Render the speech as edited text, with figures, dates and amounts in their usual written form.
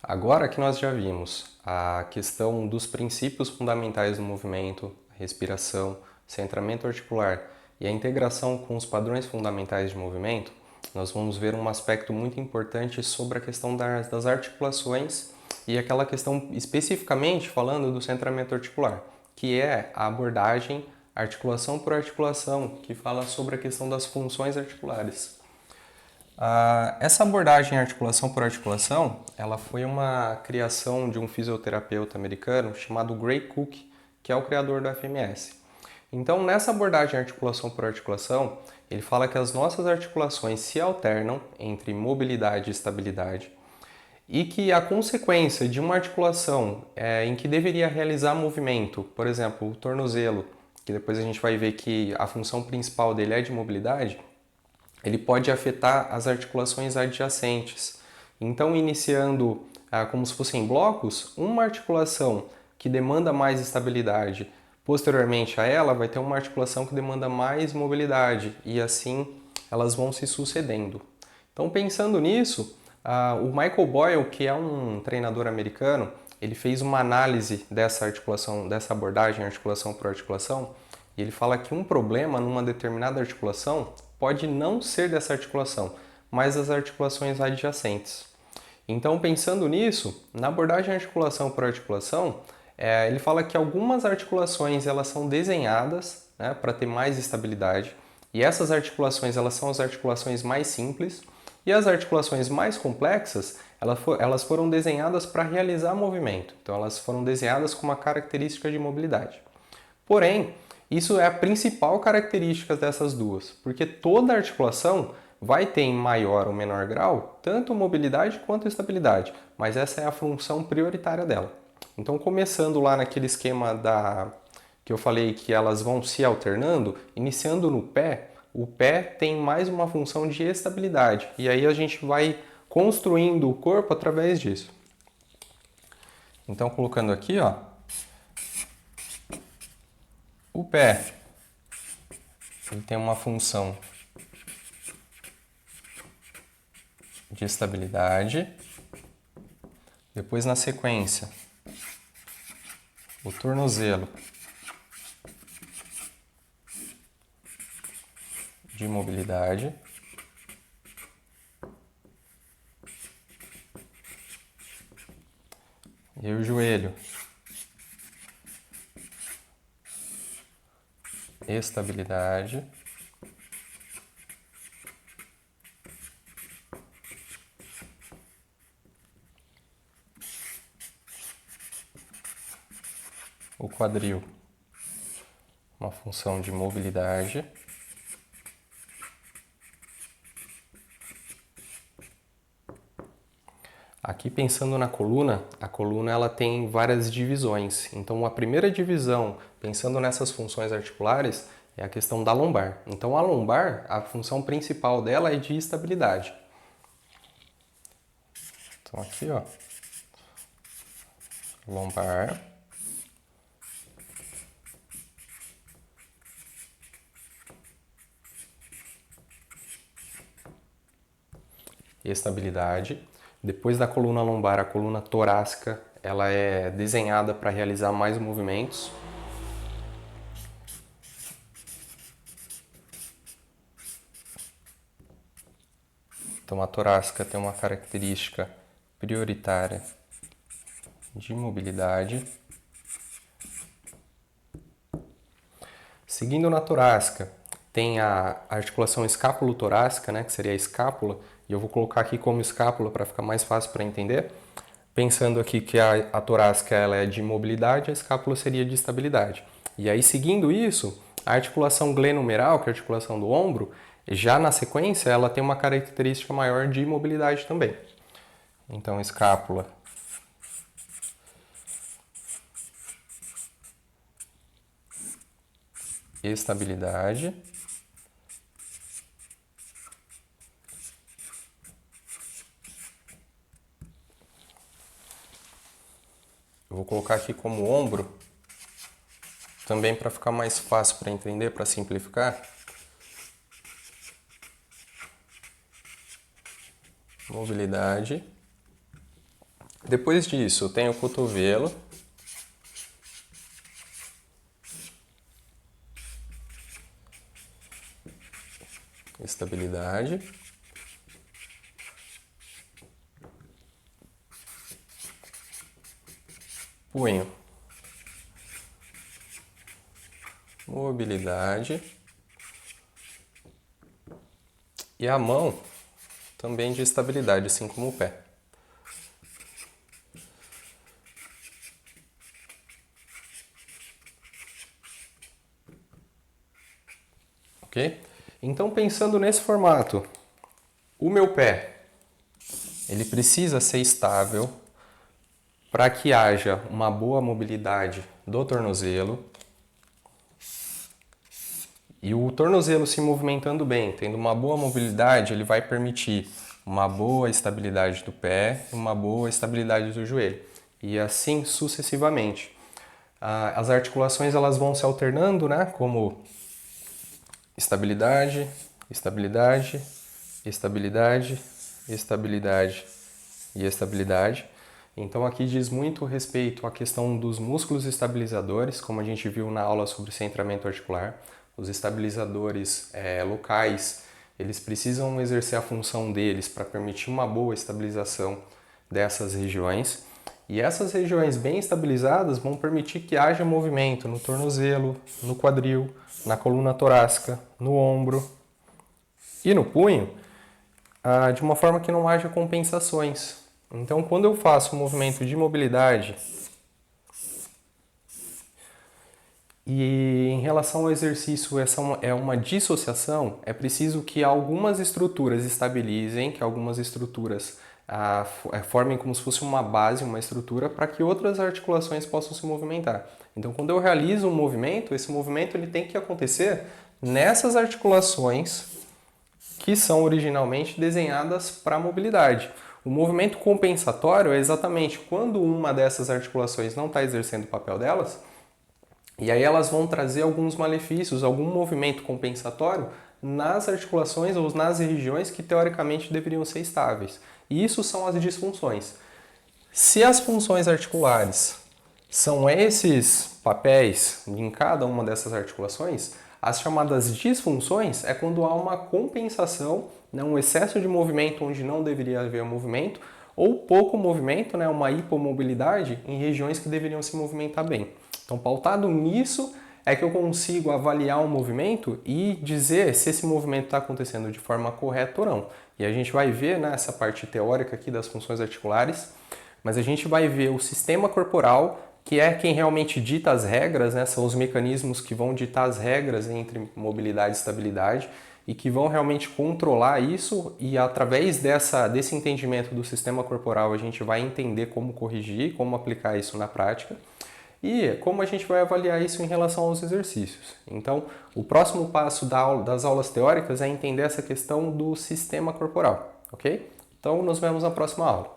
Agora que nós já vimos a questão dos princípios fundamentais do movimento, a respiração, centramento articular e a integração com os padrões fundamentais de movimento, nós vamos ver um aspecto muito importante sobre a questão das articulações e aquela questão especificamente falando do centramento articular, que é a abordagem articulação por articulação, que fala sobre a questão das funções articulares. Essa abordagem articulação por articulação, ela foi uma criação de um fisioterapeuta americano chamado Gray Cook, que é o criador do FMS. Então, nessa abordagem articulação por articulação, ele fala que as nossas articulações se alternam entre mobilidade e estabilidade e que a consequência de uma articulação em que deveria realizar movimento, por exemplo, o tornozelo, que depois a gente vai ver que a função principal dele é de mobilidade, ele pode afetar as articulações adjacentes. Então, iniciando como se fossem blocos, uma articulação que demanda mais estabilidade, posteriormente a ela vai ter uma articulação que demanda mais mobilidade e assim elas vão se sucedendo. Então, pensando nisso, o Michael Boyle, que é um treinador americano, ele fez uma análise dessa articulação, dessa abordagem articulação por articulação, e ele fala que um problema numa determinada articulação pode não ser dessa articulação, mas das articulações adjacentes. Então, pensando nisso, na abordagem articulação por articulação, ele fala que algumas articulações elas são desenhadas, né, para ter mais estabilidade, e essas articulações elas são as articulações mais simples, e as articulações mais complexas elas foram desenhadas para realizar movimento, então elas foram desenhadas com uma característica de mobilidade. Porém, isso é a principal característica dessas duas, porque toda articulação vai ter em maior ou menor grau tanto mobilidade quanto estabilidade, mas essa é a função prioritária dela. Então, começando lá naquele esquema que eu falei que elas vão se alternando, iniciando no pé, o pé tem mais uma função de estabilidade, e aí a gente vai construindo o corpo através disso. Então, colocando aqui, ó, o pé ele tem uma função de estabilidade. Depois, na sequência, o tornozelo de mobilidade. E o joelho, estabilidade. O quadril, uma função de mobilidade. Aqui pensando na coluna, a coluna ela tem várias divisões. Então a primeira divisão, pensando nessas funções articulares, é a questão da lombar. Então a lombar, a função principal dela é de estabilidade. Então aqui, ó, lombar. Estabilidade. Depois da coluna lombar, a coluna torácica, ela é desenhada para realizar mais movimentos. Então a torácica tem uma característica prioritária de mobilidade. Seguindo na torácica, tem a articulação escápulo-torácica, né, que seria a escápula, e eu vou colocar aqui como escápula para ficar mais fácil para entender. Pensando aqui que a torácica ela é de mobilidade, a escápula seria de estabilidade. E aí, seguindo isso, a articulação glenohumeral, que é a articulação do ombro, já na sequência, ela tem uma característica maior de mobilidade também. Então, escápula, estabilidade. Eu vou colocar aqui como ombro, também para ficar mais fácil para entender, para simplificar. Mobilidade. Depois disso, eu tenho o cotovelo. Estabilidade. Punho. Mobilidade. E a mão também de estabilidade, assim como o pé. Ok? Então, pensando nesse formato, o meu pé, ele precisa ser estável para que haja uma boa mobilidade do tornozelo. E o tornozelo se movimentando bem, tendo uma boa mobilidade, ele vai permitir uma boa estabilidade do pé e uma boa estabilidade do joelho. E assim sucessivamente. As articulações elas vão se alternando, né? Como estabilidade, estabilidade, estabilidade, estabilidade e estabilidade. Então aqui diz muito respeito à questão dos músculos estabilizadores, como a gente viu na aula sobre centramento articular. Os estabilizadores locais, eles precisam exercer a função deles para permitir uma boa estabilização dessas regiões. E essas regiões bem estabilizadas vão permitir que haja movimento no tornozelo, no quadril, na coluna torácica, no ombro e no punho, de uma forma que não haja compensações. Então, quando eu faço um movimento de mobilidade e em relação ao exercício essa é uma dissociação, é preciso que algumas estruturas estabilizem, que algumas estruturas formem como se fosse uma base, uma estrutura, para que outras articulações possam se movimentar. Então, quando eu realizo um movimento, esse movimento ele tem que acontecer nessas articulações que são originalmente desenhadas para a mobilidade. O movimento compensatório é exatamente quando uma dessas articulações não está exercendo o papel delas, e aí elas vão trazer alguns malefícios, algum movimento compensatório nas articulações ou nas regiões que teoricamente deveriam ser estáveis. E isso são as disfunções. Se as funções articulares são esses papéis em cada uma dessas articulações, as chamadas disfunções é quando há uma compensação, né, um excesso de movimento onde não deveria haver movimento, ou pouco movimento, né, uma hipomobilidade em regiões que deveriam se movimentar bem. Então, pautado nisso, é que eu consigo avaliar um movimento e dizer se esse movimento está acontecendo de forma correta ou não. E a gente vai ver nessa parte teórica aqui das funções articulares, mas a gente vai ver o sistema corporal, que é quem realmente dita as regras, né? São os mecanismos que vão ditar as regras entre mobilidade e estabilidade e que vão realmente controlar isso, e através desse entendimento do sistema corporal a gente vai entender como corrigir, como aplicar isso na prática. E como a gente vai avaliar isso em relação aos exercícios. Então, o próximo passo das aulas teóricas é entender essa questão do sistema corporal, ok? Então, nos vemos na próxima aula.